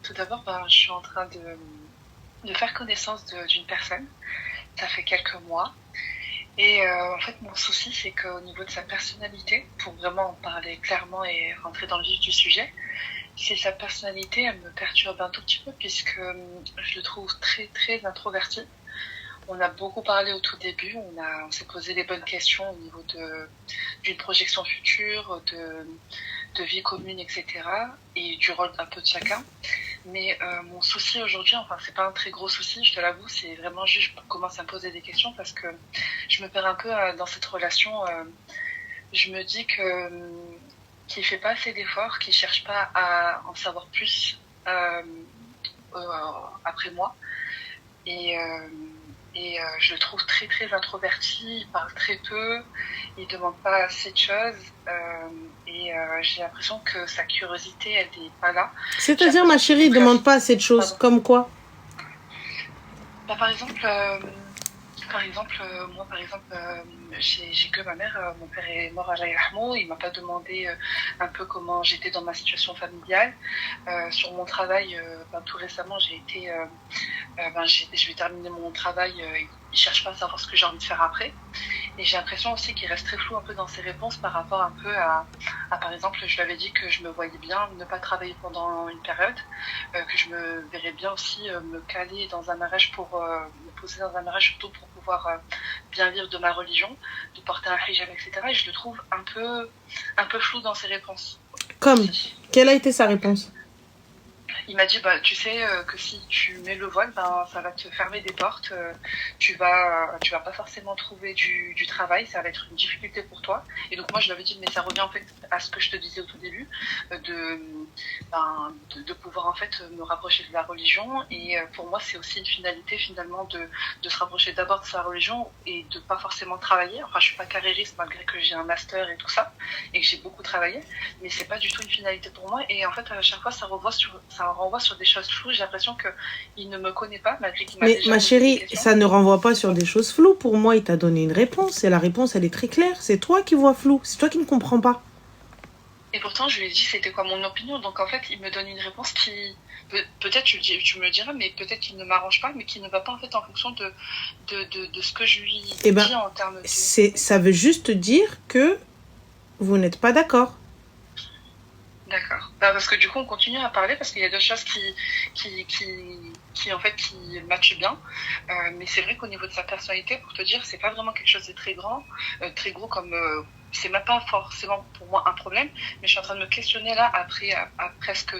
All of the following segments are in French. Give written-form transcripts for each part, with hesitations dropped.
Tout d'abord, je suis en train de faire connaissance d'une personne. Ça fait quelques mois. Et en fait, mon souci, c'est qu'au niveau de sa personnalité, pour vraiment en parler clairement et rentrer dans le vif du sujet, c'est sa personnalité, elle me perturbe un tout petit peu puisque je le trouve très très introverti. On a beaucoup parlé au tout début, on s'est posé les bonnes questions au niveau d'une projection future, de vie commune, etc. Et du rôle un peu de chacun. Mais mon souci aujourd'hui, enfin c'est pas un très gros souci, je te l'avoue, c'est vraiment juste je commence à me poser des questions parce que je me perds un peu dans cette relation. Je me dis que qu'il fait pas assez d'efforts, qu'il cherche pas à en savoir plus après moi. Et, euh, et je le trouve très très introverti, il parle très peu, il demande pas assez de choses j'ai l'impression que sa curiosité elle n'est pas là. C'est-à-dire, ma chérie, ne demande pas cette chose. Pardon. Comme quoi? Par exemple, moi, j'ai que ma mère. Mon père est mort à Jaïrahmou. Il m'a pas demandé un peu comment j'étais dans ma situation familiale. Sur mon travail, tout récemment, je vais terminer mon travail. Il cherche pas à savoir ce que j'ai envie de faire après. Et j'ai l'impression aussi qu'il reste très flou un peu dans ses réponses par rapport un peu par exemple, je lui avais dit que je me voyais bien ne pas travailler pendant une période, que je me verrais bien aussi me caler dans un mariage me poser dans un mariage surtout pour pouvoir bien vivre de ma religion, de porter un hijab, etc. Et je le trouve un peu flou dans ses réponses. Comme aussi. Quelle a été sa réponse? Il m'a dit, tu sais que si tu mets le voile, ça va te fermer des portes. Tu vas pas forcément trouver du travail. Ça va être une difficulté pour toi. Et donc moi, je lui avais dit, mais ça revient en fait à ce que je te disais au tout début, de pouvoir en fait me rapprocher de la religion. Et pour moi, c'est aussi une finalité finalement de se rapprocher d'abord de sa religion et de pas forcément travailler. Enfin, je suis pas carriériste malgré que j'ai un master et tout ça et que j'ai beaucoup travaillé, mais c'est pas du tout une finalité pour moi. Et en fait, à chaque fois, ça renvoie sur des choses floues. J'ai l'impression qu'il ne me connaît pas, malgré qu'il m'a déjà ma chérie, ça ne renvoie pas sur des choses floues. Pour moi, il t'a donné une réponse. Et la réponse, elle est très claire. C'est toi qui vois flou. C'est toi qui ne comprends pas. Et pourtant, je lui ai dit c'était quoi mon opinion. Donc en fait, il me donne une réponse qui... Peut-être tu me le diras, mais peut-être qu'il ne m'arrange pas, mais qui ne va pas en fait en fonction de ce que je lui dis en termes de... Ça veut juste dire que vous n'êtes pas d'accord. D'accord. Parce que du coup, on continue à parler parce qu'il y a deux choses qui en fait, qui matchent bien. Mais c'est vrai qu'au niveau de sa personnalité, pour te dire, c'est pas vraiment quelque chose de très grand, très gros comme... c'est même pas forcément pour moi un problème, mais je suis en train de me questionner là, après à presque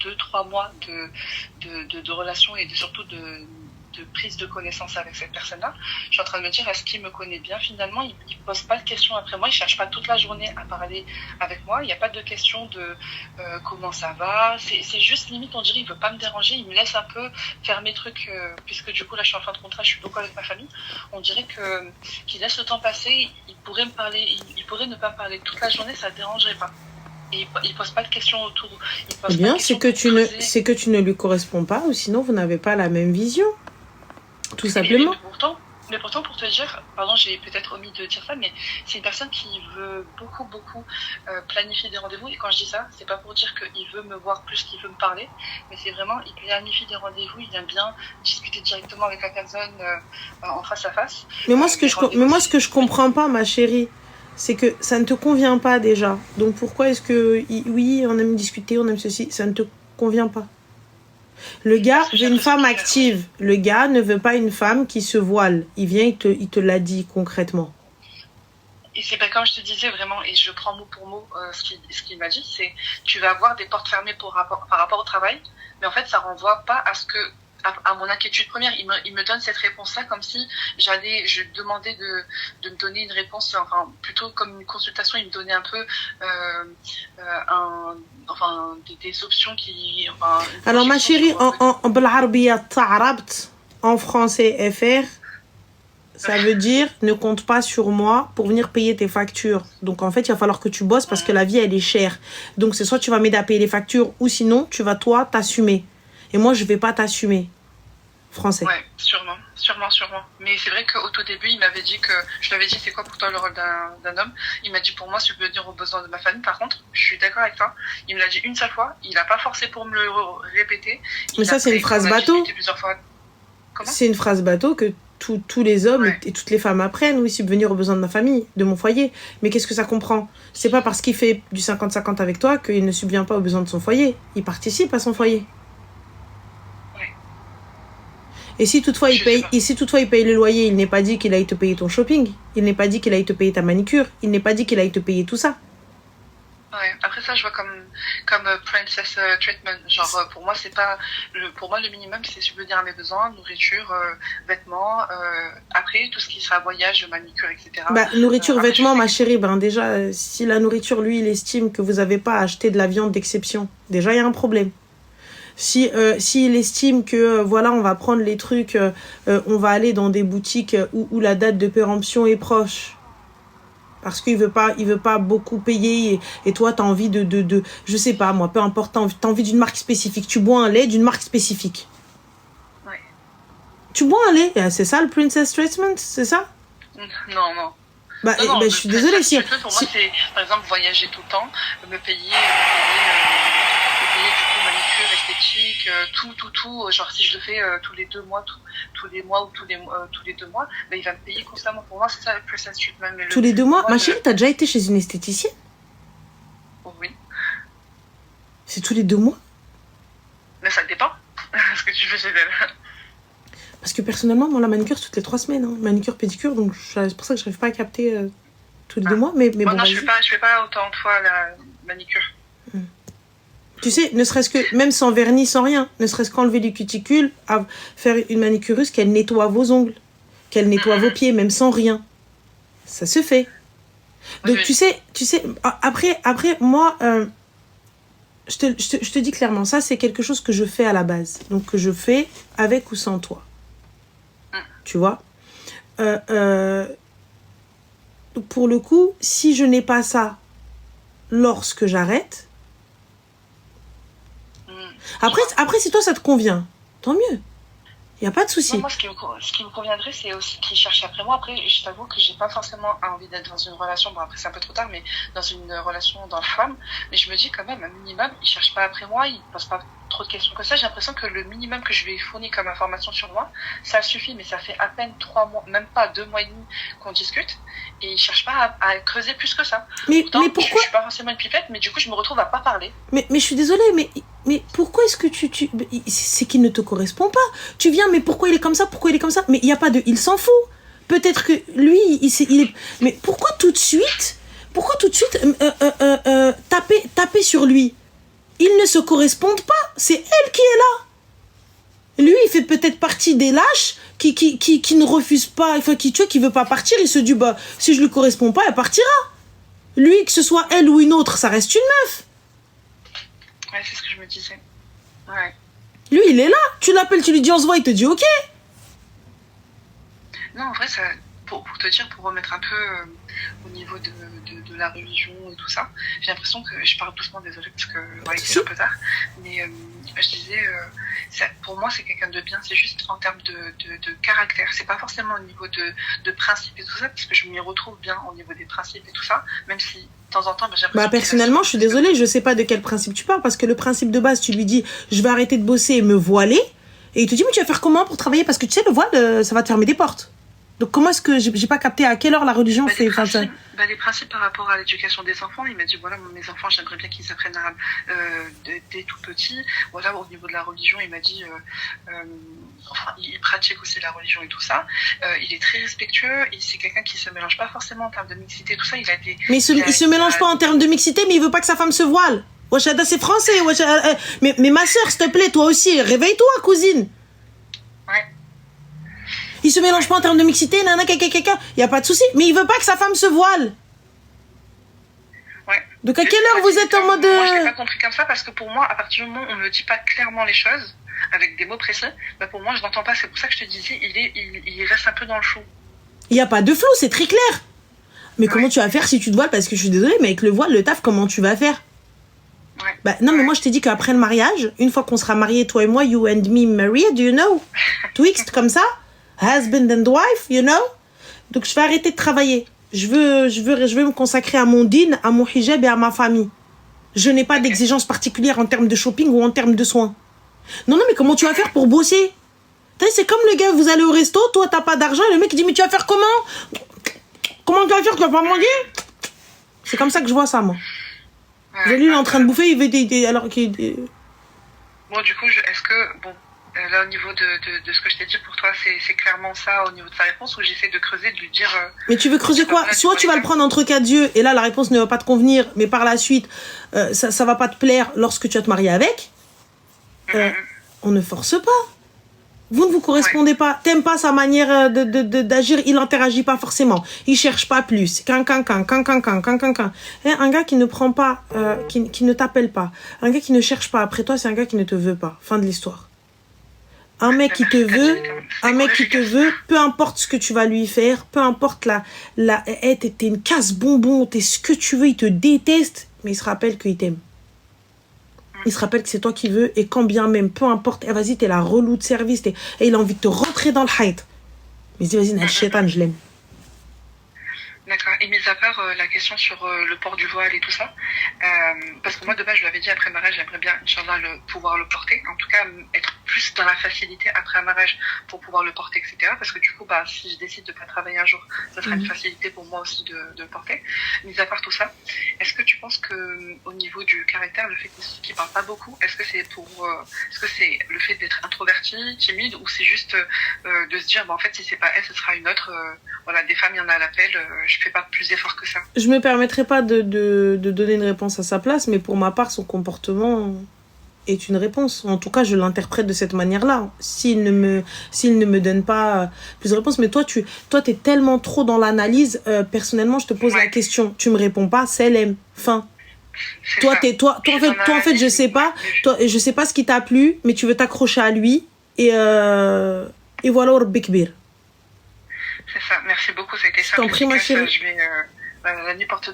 2-3 mois de relation et surtout de prise de connaissance avec cette personne-là. Je suis en train de me dire, est-ce qu'il me connaît bien finalement? Il pose pas de questions après moi, il cherche pas toute la journée à parler avec moi, il n'y a pas de questions de comment ça va, c'est juste limite, on dirait, il veut pas me déranger, il me laisse un peu faire mes trucs, puisque du coup là je suis en fin de contrat, je suis beaucoup avec ma famille, on dirait qu'il laisse le temps passer, il pourrait me parler, il pourrait ne pas me parler toute la journée, ça ne dérangerait pas. Et il pose pas de questions autour. Eh bien, c'est que tu ne lui corresponds pas, ou sinon vous n'avez pas la même vision. Tout simplement. Mais pourtant, pour te dire, pardon, j'ai peut-être omis de dire ça, mais c'est une personne qui veut beaucoup planifier des rendez-vous. Et quand je dis ça, c'est pas pour dire qu'il veut me voir plus qu'il veut me parler, mais c'est vraiment, il planifie des rendez-vous, il aime bien discuter directement avec la personne en face à face. Mais moi, ce que je comprends pas, ma chérie, c'est que ça ne te convient pas déjà. Donc pourquoi est-ce que, oui, on aime discuter, on aime ceci, ça ne te convient pas? Le gars veut une femme active. Le gars ne veut pas une femme qui se voile. Il vient, il te l'a dit concrètement. Et c'est pas comme je te disais vraiment, et je prends mot pour mot ce qu'il m'a dit, c'est tu vas avoir des portes fermées par rapport au travail, mais en fait ça renvoie pas à mon inquiétude première. Il me donne cette réponse-là comme si je demandais de me donner une réponse, enfin plutôt comme une consultation. Il me donnait un peu des options qui... Alors ma chérie, en français FR, ça veut dire ne compte pas sur moi pour venir payer tes factures. Donc en fait, il va falloir que tu bosses parce que la vie, elle est chère. Donc c'est soit tu vas m'aider à payer les factures ou sinon tu vas toi t'assumer. Et moi, je vais pas t'assumer. français. Ouais, sûrement. Mais c'est vrai qu'au tout début, il m'avait dit que... Je lui avais dit, c'est quoi pour toi le rôle d'un homme? Il m'a dit, pour moi, subvenir aux besoins de ma famille. Par contre, je suis d'accord avec toi. Il me l'a dit une seule fois. Il n'a pas forcé pour me le répéter. Mais ça, c'est une phrase bateau. Comment? C'est une phrase bateau que tous les hommes et toutes les femmes apprennent. Oui, subvenir aux besoins de ma famille, de mon foyer. Mais qu'est-ce que ça comprend? C'est pas parce qu'il fait du 50-50 avec toi qu'il ne subvient pas aux besoins de son foyer. Il participe à son foyer. Et si toutefois il paye le loyer, il n'est pas dit qu'il aille te payer ton shopping. Il n'est pas dit qu'il aille te payer ta manicure. Il n'est pas dit qu'il aille te payer tout ça. Ouais. Après ça, je vois comme princess treatment. Genre pour moi, c'est pas pour moi le minimum, c'est subvenir à mes besoins, nourriture, vêtements. Après tout ce qui sera voyage, manicure, etc. Bah nourriture, vêtements, ma chérie. Ben déjà, si la nourriture, lui, il estime que vous avez pas acheté de la viande d'exception, déjà il y a un problème. Si il estime que voilà, on va prendre les trucs, on va aller dans des boutiques où la date de péremption est proche, parce qu'il veut pas beaucoup payer, et toi t'as envie de je sais pas moi, peu importe, t'as envie d'une marque spécifique, tu bois un lait d'une marque spécifique. Ouais. Tu bois un lait, c'est ça le princess treatment, c'est ça? Non. Bah, non, je suis désolée si... Pour moi, c'est, par exemple, voyager tout le temps, me payer du coup, manicure, esthétique, tout. Genre, si je le fais tous les 2 mois, tous les mois ou tous les 2 mois, bah, il va me payer constamment. Pour moi, c'est ça le princess treatment. Mais tous les 2 mois? Ma chérie, t'as déjà été chez une esthéticienne? Oui. C'est tous les 2 mois? Mais ça dépend. Ce que tu fais chez elle. Parce que personnellement, moi, la manicure, c'est toutes les 3 semaines. Hein. Manicure, pédicure, donc c'est pour ça que je n'arrive pas à capter tous les 2 mois. Mais moi, bon, non, je fais pas autant de fois la manicure. Tu sais, ne serait-ce que, même sans vernis, sans rien, ne serait-ce qu'enlever les cuticules, faire une manicureuse, qu'elle nettoie vos ongles, qu'elle nettoie vos pieds, même sans rien. Ça se fait. Donc, tu sais, après moi, je te dis clairement, ça, c'est quelque chose que je fais à la base. Donc, que je fais avec ou sans toi. Tu vois, pour le coup, si je n'ai pas ça lorsque j'arrête, après si toi ça te convient, tant mieux, il n'y a pas de souci. Moi, ce qui me conviendrait, c'est aussi qu'ils cherchent après moi. Après, je t'avoue que j'ai pas forcément envie d'être dans une relation, bon après c'est un peu trop tard, mais dans une relation d'homme-femme. Mais je me dis quand même, un minimum, ils cherchent pas après moi, ils posent pas trop de questions que ça. J'ai l'impression que le minimum que je lui ai fourni comme information sur moi, ça suffit, mais ça fait à peine 3 mois, même pas 2 mois et demi qu'on discute, et ils cherchent pas à creuser plus que ça. Mais pourquoi je suis pas forcément une pipette, mais du coup je me retrouve à pas parler. Mais je suis désolée, mais pourquoi est-ce que c'est qu'il ne te correspond pas? Tu viens, mais pourquoi il est comme ça? Pourquoi il est comme ça? Mais il n'y a pas de... Il s'en fout. Peut-être que lui, il est... Mais pourquoi tout de suite taper sur lui? Ils ne se correspondent pas. C'est elle qui est là. Lui, il fait peut-être partie des lâches qui ne refusent pas, enfin, qui veut pas partir. Il se dit, bah, si je lui corresponds pas, elle partira. Lui, que ce soit elle ou une autre, ça reste une meuf. Ouais, c'est ce que je me disais. Ouais. Lui, il est là. Tu l'appelles, tu lui dis on se voit, il te dit ok. Non, en vrai, ça, pour te dire, pour remettre un peu au niveau de la religion et tout ça, j'ai l'impression que je parle doucement, désolée, parce que voilà, c'est un peu tard, mais je disais, pour moi, c'est quelqu'un de bien, c'est juste en termes de caractère. C'est pas forcément au niveau de principes et tout ça, parce que je m'y retrouve bien au niveau des principes et tout ça, même si de temps en temps, j'ai l'impression personnellement, je suis désolée, je sais pas de quel principe tu parles, parce que le principe de base, tu lui dis, je vais arrêter de bosser et me voiler, et il te dit, mais tu vas faire comment pour travailler? Parce que tu sais, le voile, ça va te fermer des portes. Donc comment est-ce que j'ai pas capté à quelle heure la religion fait... les principes par rapport à l'éducation des enfants, il m'a dit voilà, mes enfants, j'aimerais bien qu'ils apprennent arabe dès tout petits. Voilà, au niveau de la religion, il m'a dit il pratique aussi la religion et tout ça. Il est très respectueux, c'est quelqu'un qui se mélange pas forcément en termes de mixité, tout ça. Il se mélange pas en termes de mixité, mais il veut pas que sa femme se voile. Wachada, c'est français. Mais ma soeur, s'il te plaît, toi aussi, réveille-toi, cousine. Ouais. Il se mélange pas en termes de mixité, il y a pas de souci, mais il veut pas que sa femme se voile. Ouais. Donc à quelle heure vous êtes en mode... Moi, je l'ai pas compris comme ça, parce que pour moi, à partir du moment où on me dit pas clairement les choses, avec des mots précis, bah pour moi, je n'entends pas. C'est pour ça que je te disais, il reste un peu dans le flou. Il y a pas de flou, c'est très clair. Mais comment tu vas faire si tu te voiles? Parce que je suis désolée, mais avec le voile, le taf, comment tu vas faire? Ouais. Bah, non, mais moi, je t'ai dit qu'après le mariage, une fois qu'on sera mariés, toi et moi, you and me married, you know, twixt comme ça, husband and wife, you know. Donc, je vais arrêter de travailler. Je veux me consacrer à mon din, à mon hijab et à ma famille. Je n'ai pas d'exigence particulière en termes de shopping ou en termes de soins. Non, mais comment tu vas faire pour bosser? C'est comme le gars, vous allez au resto, toi, t'as pas d'argent, et le mec, il dit, mais tu vas faire comment? Comment tu vas faire? Tu vas pas manger? C'est comme ça que je vois ça, moi. Lui, il est en train de bouffer, il veut des alors qu'il... Bon, du coup, est-ce que... Bon, là, au niveau de ce que je t'ai dit, pour toi, c'est clairement ça, au niveau de sa réponse, ou j'essaie de creuser, de lui dire... mais tu veux creuser quoi? Soit tu vas le prendre entre quatre yeux, et là, la réponse ne va pas te convenir, mais par la suite, ça va pas te plaire lorsque tu vas te marier avec. On ne force pas. Vous ne vous correspondez pas. T'aimes pas sa manière d'agir, il interagit pas forcément. Il cherche pas plus. Un gars qui ne prend pas, qui ne t'appelle pas. Un gars qui ne cherche pas après toi, c'est un gars qui ne te veut pas. Fin de l'histoire. Un mec qui te veut, peu importe ce que tu vas lui faire, peu importe t'es une casse-bonbon, t'es ce que tu veux, il te déteste, mais il se rappelle qu'il t'aime. Il se rappelle que c'est toi qui veux, et quand bien même, peu importe, vas-y, t'es la relou de service, et il a envie de te rentrer dans le hate. Mais dis, vas-y, Nal-Shaitan, je l'aime. D'accord. Et mis à part la question sur le port du voile et tout ça, parce que moi de base je lui avais dit après mariage j'aimerais bien Inch'Allah pouvoir le porter, en tout cas être plus dans la facilité après un mariage pour pouvoir le porter, etc. Parce que du coup si je décide de pas travailler un jour, ça sera une facilité pour moi aussi de le porter. Mis à part tout ça, est-ce que tu penses que au niveau du caractère, le fait qu'il parle pas beaucoup, est-ce que c'est le fait d'être introverti, timide, ou c'est juste de se dire en fait si c'est pas elle, ce sera une autre, voilà, des femmes il y en a à l'appel, je fais pas plus d'efforts que ça. Je me permettrai pas de donner une réponse à sa place, mais pour ma part, son comportement est une réponse. En tout cas, je l'interprète de cette manière-là. S'il ne me donne pas plus de réponses, mais toi, t'es tellement trop dans l'analyse. Personnellement, je te pose la question. Tu me réponds pas, c'est l'aime. Fin. Toi, en fait, je sais pas. Je sais pas ce qui t'a plu, mais tu veux t'accrocher à lui et voilà, au Bikbir. C'est ça, merci beaucoup, ça a été ça. Je t'en prie, ma chérie. Je vais, la nuit porte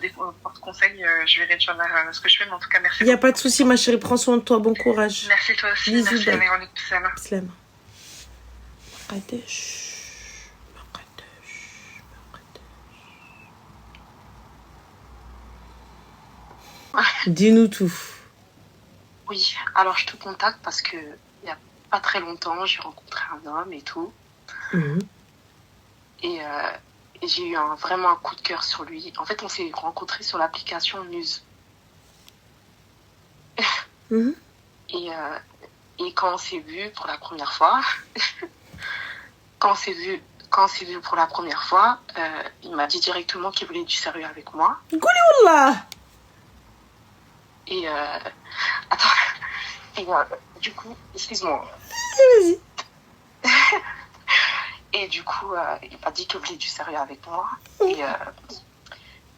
conseil, je verrai Inch'Allah ce que je fais, mais en tout cas, merci. Il n'y a pas de souci, ma chérie, prends soin de toi, bon courage. Merci toi aussi, bisous, merci Véronique. Salam. Dis-nous tout. Oui, alors je te contacte parce que il n'y a pas très longtemps, j'ai rencontré un homme et tout. Et j'ai eu vraiment un coup de cœur sur lui. En fait, on s'est rencontrés sur l'application Muse. Et quand on s'est vu pour la première fois, il m'a dit directement qu'il voulait du sérieux avec moi. Goulioula. Et attends. Et du coup, excuse-moi. Vas-y. Et du coup, il m'a dit qu'il voulait du sérieux avec moi.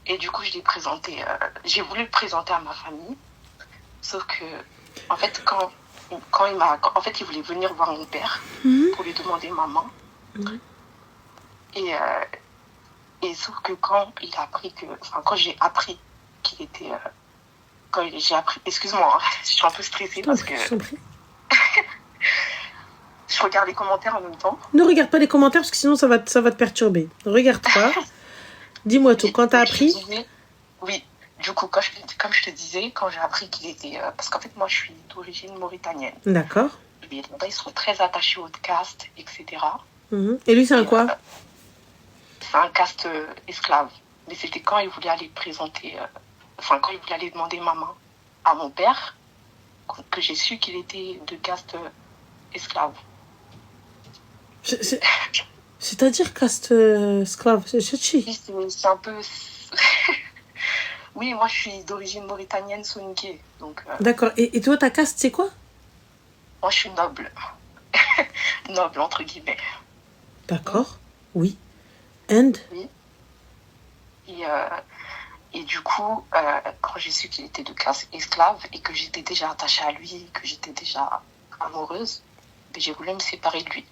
Et du coup, je l'ai présenté. J'ai voulu le présenter à ma famille. Sauf que, en fait, il voulait venir voir mon père pour lui demander maman. Et sauf que quand j'ai appris qu'il était... excuse-moi, je suis un peu stressée parce que... Je regarde les commentaires en même temps. Ne regarde pas les commentaires parce que sinon ça va te perturber. Regarde pas. Dis-moi tout. Quand t'as appris... Oui. Du coup, comme je te disais, quand j'ai appris qu'il était... parce qu'en fait, moi, je suis d'origine mauritanienne. D'accord. Et là-bas, ils sont très attachés au caste, etc. Et lui, c'est un quoi? C'est un caste esclave. Mais c'était quand il voulait aller présenter... quand il voulait aller demander maman à mon père, que j'ai su qu'il était de caste esclave. C'est-à-dire caste esclave, c'est un peu... Oui, moi je suis d'origine mauritanienne soninké. Donc, D'accord. Et toi, ta caste, c'est quoi? Moi je suis noble. Noble, entre guillemets. D'accord. Oui. And? Oui. Et du coup, quand j'ai su qu'il était de caste esclave et que j'étais déjà attachée à lui, que j'étais déjà amoureuse, j'ai voulu me séparer de lui.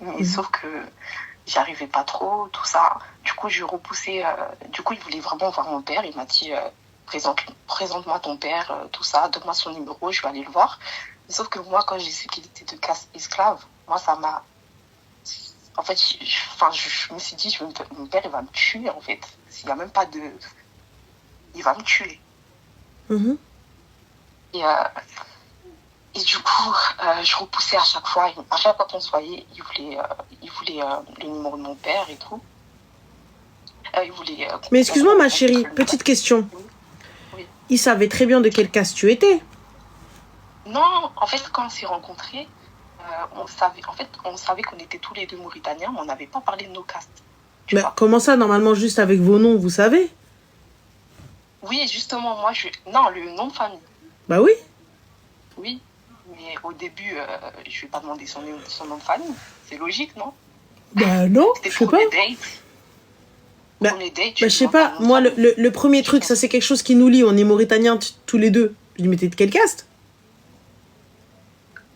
Mais sauf que j'y arrivais pas trop, tout ça. Du coup, j'ai repoussé. Du coup, il voulait vraiment voir mon père. Il m'a dit présente-moi ton père, tout ça, donne-moi son numéro, je vais aller le voir. Sauf que moi, quand j'ai su qu'il était de caste esclave, moi, ça m'a... En fait, je me suis dit, mon père, il va me tuer, en fait. S'il n'y a même pas de... Il va me tuer. Mhm. Et du coup, je repoussais à chaque fois. À chaque fois qu'on se voyait, il voulait le numéro de mon père et tout. Il voulait... Mais excuse-moi, ma chérie, petite question. Oui. Il savait très bien de quelle caste tu étais. Non, en fait, quand on s'est rencontrés, on savait qu'on était tous les deux Mauritaniens, mais on n'avait pas parlé de nos castes. Mais comment ça, normalement, juste avec vos noms, vous savez? Oui, justement, non, le nom de famille. Bah oui. Oui, mais au début, je vais pas demander son nom de famille. C'est logique, non? Bah non, je sais pas. Bah, je sais pas, moi, le premier truc, ça c'est quelque chose qui nous lie. On est Mauritaniens tous les deux. Je lui mettais de quelle caste?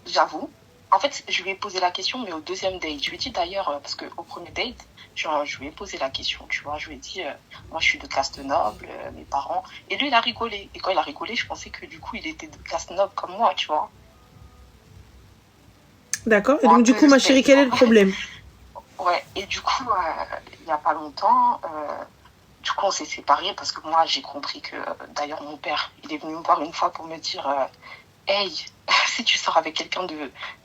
J'avoue. En fait, je lui ai posé la question, mais au deuxième date. Je lui ai dit d'ailleurs, parce qu'au premier date, je lui ai posé la question, tu vois. Je lui ai dit, moi je suis de caste noble, mes parents. Et lui, il a rigolé. Et quand il a rigolé, je pensais que du coup, il était de caste noble comme moi, tu vois. D'accord. Et donc, du coup, ma chérie, quel est le problème? Ouais, et du coup, il n'y a pas longtemps, du coup, on s'est séparés parce que moi, j'ai compris que, d'ailleurs, mon père, il est venu me voir une fois pour me dire, hey, si tu sors avec quelqu'un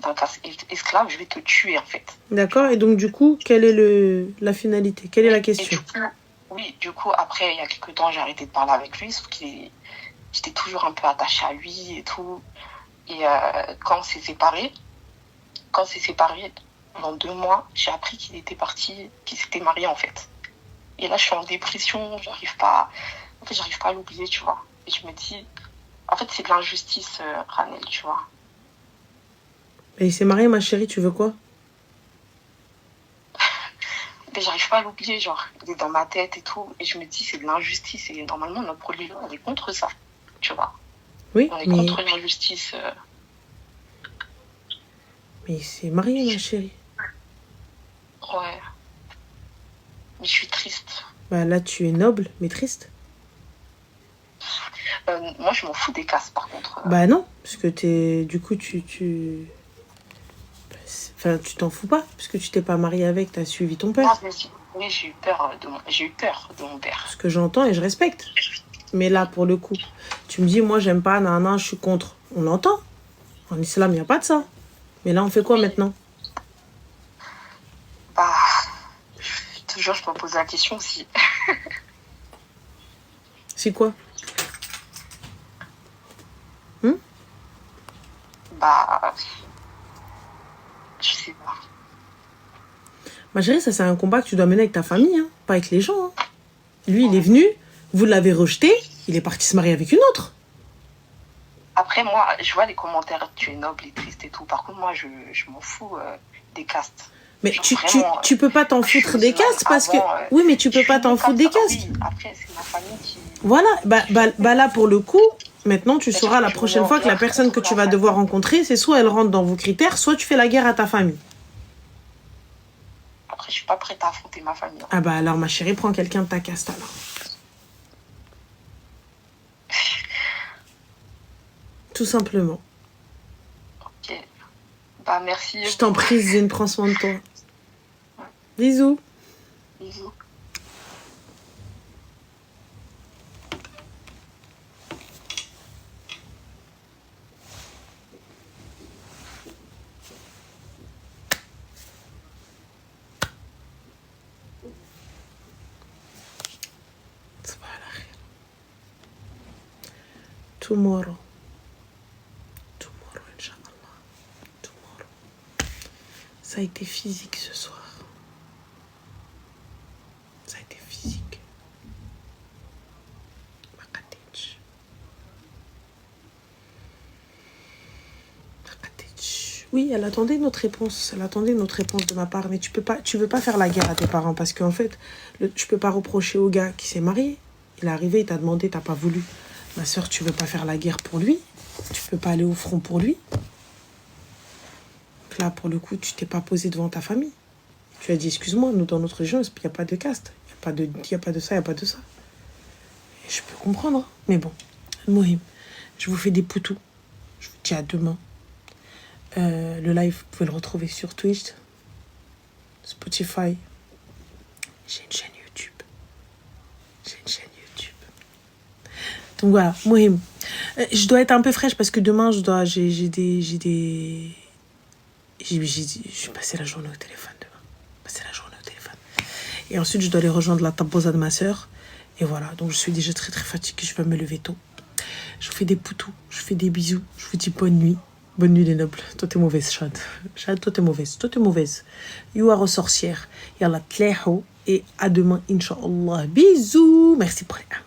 d'un caste esclave, je vais te tuer, en fait. D'accord. Et donc, du coup, quelle est la finalité? Quelle est la question? Du coup, après, il y a quelques temps, j'ai arrêté de parler avec lui, sauf que j'étais toujours un peu attachée à lui et tout. Et quand on s'est séparés, pendant 2 mois, j'ai appris qu'il était parti, qu'il s'était marié, en fait. Et là, je suis en dépression, j'arrive pas à l'oublier, tu vois. Et je me dis, en fait, c'est de l'injustice, Ranel, tu vois. Et il s'est marié, ma chérie, tu veux quoi? Mais j'arrive pas à l'oublier, genre, il est dans ma tête et tout. Et je me dis, c'est de l'injustice. Et normalement, notre religion, on est contre ça, tu vois. Oui, on est contre l'injustice. Mais il s'est marié, ma chérie. Ouais. Mais je suis triste. Bah là, tu es noble, mais triste. Moi, je m'en fous des castes, par contre. Bah non, parce que du coup, Enfin, tu t'en fous pas, parce que tu t'es pas marié avec, t'as suivi ton père. Non, oui, j'ai eu peur de mon père. Ce que j'entends et je respecte. Mais là, pour le coup, tu me dis, moi, j'aime pas, nan, je suis contre. On entend. En islam, il n'y a pas de ça. Mais là, on fait quoi maintenant? Bah, toujours, je me pose la question aussi. C'est quoi? Bah, je sais pas. Ma chérie, ça, c'est un combat que tu dois mener avec ta famille, hein, pas avec les gens. Hein. Lui, il est venu, vous l'avez rejeté, il est parti se marier avec une autre. Après, moi, je vois les commentaires, tu es noble et triste et tout. Par contre, moi, je m'en fous des castes. Mais tu peux pas t'en foutre des castes parce que... Oui, mais tu peux pas t'en foutre des castes. Oui, après, c'est ma famille qui... Voilà, bah là, pour le coup, maintenant, tu sauras la prochaine fois que la personne que tu vas devoir rencontrer, c'est soit elle rentre dans vos critères, soit tu fais la guerre à ta famille. Après, je suis pas prête à affronter ma famille. Ah bah alors, ma chérie, prends quelqu'un de ta caste, alors. Tout simplement. Ok. Bah, merci. Je t'en prie, Zine, prends soin de toi. Bisous. Bisous. Tomorrow, Inch'Allah. Tomorrow. Ça a été physique ce soir. Ça a été physique. Oui, elle attendait notre réponse. Elle attendait notre réponse de ma part. Mais tu veux pas faire la guerre à tes parents parce qu'en fait, je peux pas reprocher au gars qui s'est marié. Il est arrivé, il t'a demandé, t'as pas voulu. Ma soeur, tu veux pas faire la guerre pour lui. Tu peux pas aller au front pour lui. Donc là, pour le coup, tu t'es pas posé devant ta famille. Tu as dit, excuse-moi, nous, dans notre région, il n'y a pas de caste. Il n'y a pas de ça, il n'y a pas de ça. Je peux comprendre, hein. Mais bon. Mohim, je vous fais des poutous. Je vous dis à demain. Le live, vous pouvez le retrouver sur Twitch, Spotify. J'ai une chaîne YouTube. Donc voilà, Mohim. Je dois être un peu fraîche parce que demain, je vais passer la journée au téléphone demain. Et ensuite, je dois aller rejoindre la tabosa de ma soeur. Et voilà, donc je suis déjà très très fatiguée. Je vais me lever tôt. Je vous fais des poutous, je vous fais des bisous. Je vous dis bonne nuit. Bonne nuit les nobles. Toi t'es mauvaise, Chad. Chad, toi t'es mauvaise. You are sorcière. Yallah, tleho. Et à demain, Inch'Allah. Bisous. Merci pour les amis.